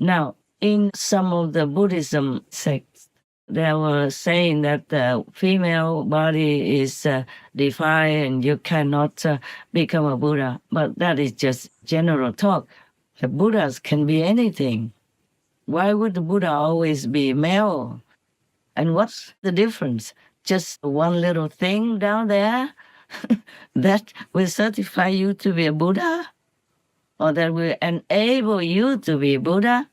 Now, in some of the Buddhism sects, they were saying that the female body is defied and you cannot become a Buddha. But that is just general talk. The Buddhas can be anything. Why would the Buddha always be male? And what's the difference? Just one little thing down there that will certify you to be a Buddha? Or that will enable you to be Buddha?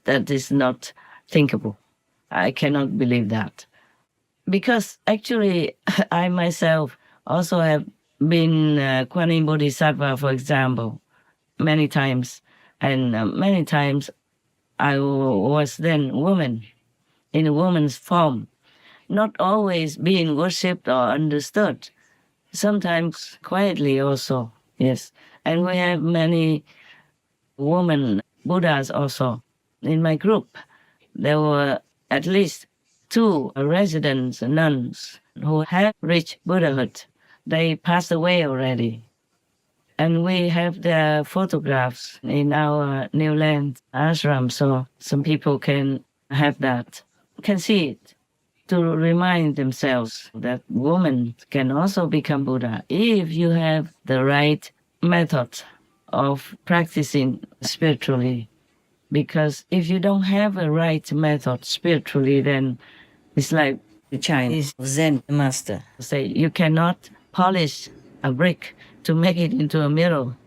That is not thinkable. I cannot believe that. Because actually, I myself also have been Kuan Yin Bodhisattva, for example, many times. And many times I was then woman, in a woman's form, not always being worshipped or understood, sometimes quietly also, yes. And we have many women Buddhas also. In my group, there were at least 2 resident nuns who have reached Buddhahood. They passed away already. And we have their photographs in our New Land ashram, so some people can have that, can see it, to remind themselves that women can also become Buddha if you have the right method of practicing spiritually. Because if you don't have a right method spiritually, then it's like the Chinese Zen master say, you cannot polish a brick to make it into a mirror.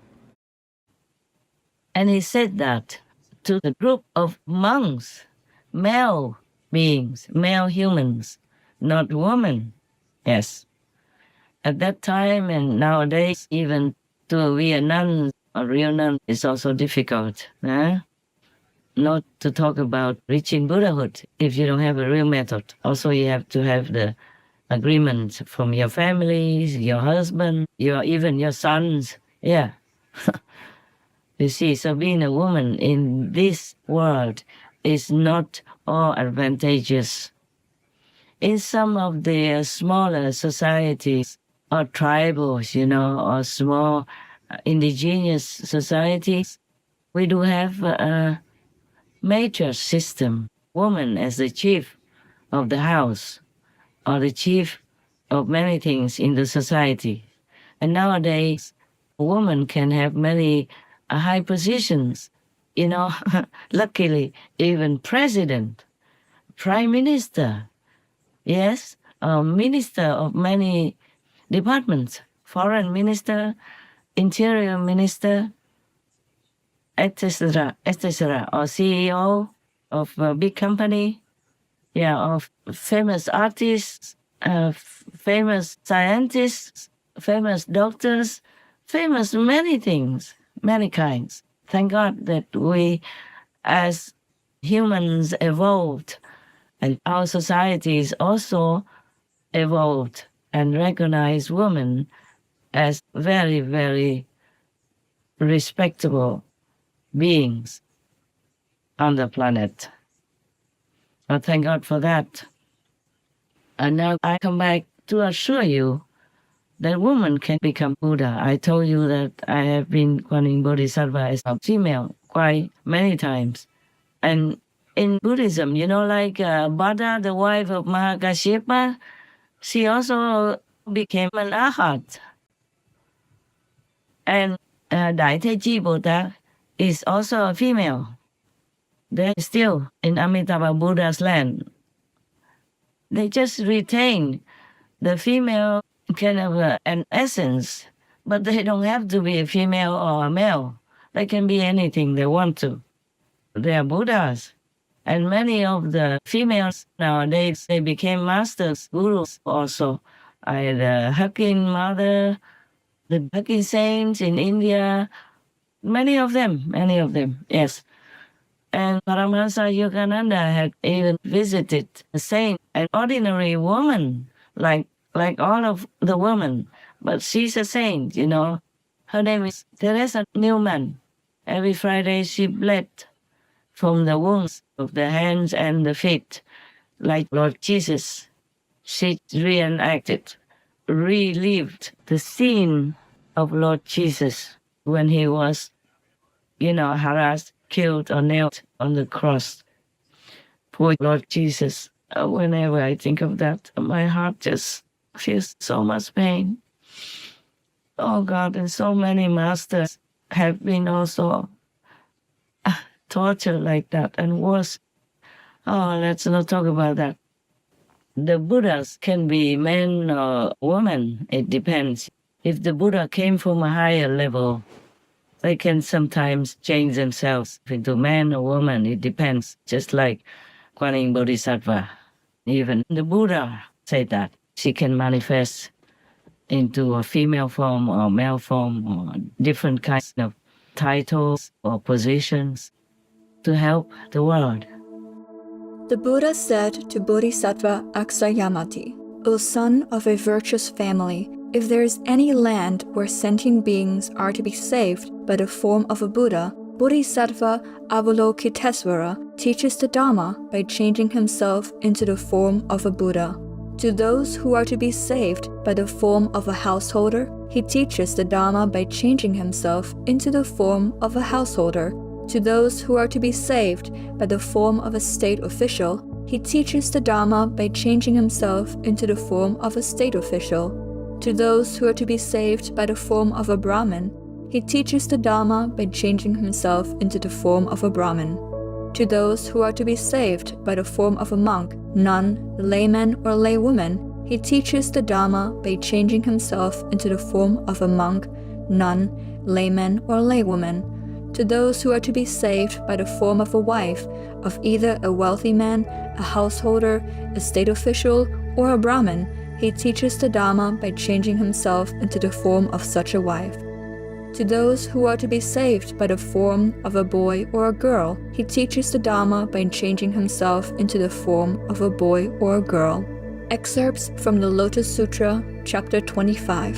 And he said that to the group of monks, male beings, male humans, not women. Yes. At that time and nowadays, even to be a nun, a real nun, is also difficult. Not to talk about reaching Buddhahood if you don't have a real method. Also, you have to have the agreement from your families, your husband, even your sons. Yeah. You see, so being a woman in this world is not all advantageous. In some of the smaller societies or tribals, or small indigenous societies, we do have a matriarch system, woman as the chief of the house or the chief of many things in the society. And nowadays, a woman can have many high positions, luckily, even president, prime minister, yes, minister of many departments, foreign minister, interior minister, etc., etc., or CEO of a big company, of famous artists, famous scientists, famous doctors, famous many things, many kinds. Thank God that we, as humans, evolved, and our societies also evolved and recognized women as very, very respectable beings on the planet. Well, thank God for that. And now I come back to assure you that woman can become Buddha. I told you that I have been Kuan Yin Bodhisattva as a female quite many times. And in Buddhism, like Bada, the wife of Mahakashyapa, she also became an arhat. And Đại Thế Chí Bồ is also a female. They're still in Amitabha Buddha's land. They just retain the female kind of an essence, but they don't have to be a female or a male. They can be anything they want to. They are Buddhas. And many of the females nowadays, they became masters, gurus also. I had a Hakim mother, the Hakim saints in India, many of them, yes. And Paramahansa Yogananda had even visited a saint, an ordinary woman, like all of the women, but she's a saint, Her name is Teresa Newman. Every Friday she bled from the wounds of the hands and the feet, like Lord Jesus. She reenacted, relived the scene of Lord Jesus when he was, harassed, killed or nailed on the cross. Poor Lord Jesus. Whenever I think of that, my heart just feels so much pain. Oh God, and so many masters have been also tortured like that and worse. Oh, let's not talk about that. The Buddhas can be man or woman, it depends. If the Buddha came from a higher level, they can sometimes change themselves into man or woman, it depends, just like Kuan Yin Bodhisattva. Even the Buddha said that she can manifest into a female form or male form or different kinds of titles or positions to help the world. The Buddha said to Bodhisattva Akshayamati, "O son of a virtuous family, if there is any land where sentient beings are to be saved by the form of a Buddha, Bodhisattva Avalokitesvara teaches the Dhamma by changing himself into the form of a Buddha. To those who are to be saved by the form of a householder, he teaches the Dhamma by changing himself into the form of a householder. To those who are to be saved by the form of a state official, he teaches the Dhamma by changing himself into the form of a state official. To those who are to be saved by the form of a Brahmin, he teaches the Dhamma by changing himself into the form of a Brahmin. To those who are to be saved by the form of a monk, nun, layman, or laywoman, he teaches the Dhamma by changing himself into the form of a monk, nun, layman, or laywoman. To those who are to be saved by the form of a wife, of either a wealthy man, a householder, a state official, or a Brahmin, he teaches the Dhamma by changing himself into the form of such a wife. To those who are to be saved by the form of a boy or a girl, he teaches the Dhamma by changing himself into the form of a boy or a girl. Excerpts from the Lotus Sutra, Chapter 25.